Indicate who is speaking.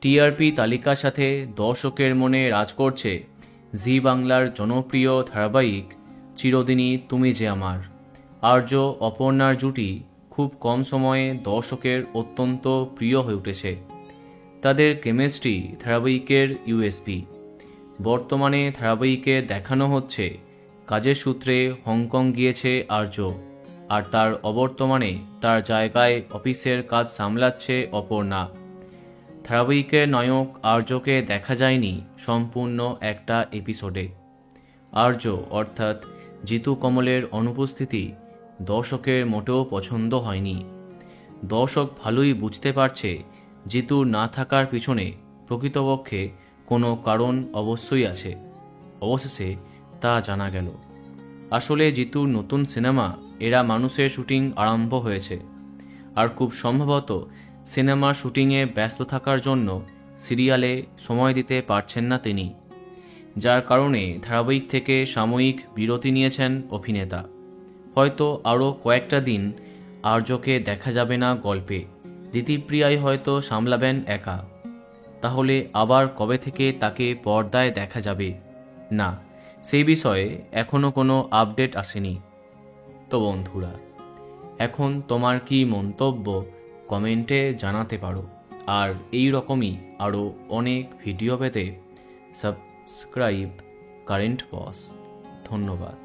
Speaker 1: TRP তালিকার সাথে দর্শকের মনে রাজ করছে জি বাংলার জনপ্রিয় ধারাবাহিক চিরদিনই তুমি যে আমার। আর্য অপর্ণার জুটি খুব কম সময়ে দর্শকের অত্যন্ত প্রিয় হয়ে উঠেছে। তাদের কেমিস্ট্রি ধারাবাহিকের ইউএসপি। বর্তমানে ধারাবাহিকে দেখানো হচ্ছে কাজের সূত্রে হংকং গিয়েছে আর্য, আর তার অবর্তমানে তার জায়গায় অফিসের কাজ সামলাচ্ছে অপর্ণা। ধারাবাহিকের নায়ক আর্যকে দেখা যায়নি সম্পূর্ণ একটা এপিসোডে। আর্য অর্থাৎ জিতু কমলের অনুপস্থিতি দর্শকের মোটেও পছন্দ হয়নি। দর্শক ভালোই বুঝতে পারছে জিতুর না থাকার পিছনে প্রকৃতপক্ষে কোনো কারণ অবশ্যই আছে। অবশেষে তা জানা গেল। আসলে জিতুর নতুন সিনেমা এরা মানুষের শুটিং আরম্ভ হয়েছে, আর খুব সম্ভবত সিনেমার শুটিংয়ে ব্যস্ত থাকার জন্য সিরিয়ালে সময় দিতে পারছেন না তিনি, যার কারণে ধারাবাহিক থেকে সাময়িক বিরতি নিয়েছেন অভিনেতা। হয়তো আরও কয়েকটা দিন আর্যকে দেখা যাবে না গল্পে। দিতিপ্রিয়াই হয়তো সামলাবেন একা। তাহলে আবার কবে থেকে তাকে পর্দায় দেখা যাবে? না, সেই বিষয়ে এখনও কোনো আপডেট আসেনি। তো বন্ধুরা, এখন তোমার কি মন্তব্য কমেন্টে জানাতে পারো। আর এই রকমই আরও অনেক ভিডিও পেতে সাবস্ক্রাইব কারেন্ট বস। ধন্যবাদ।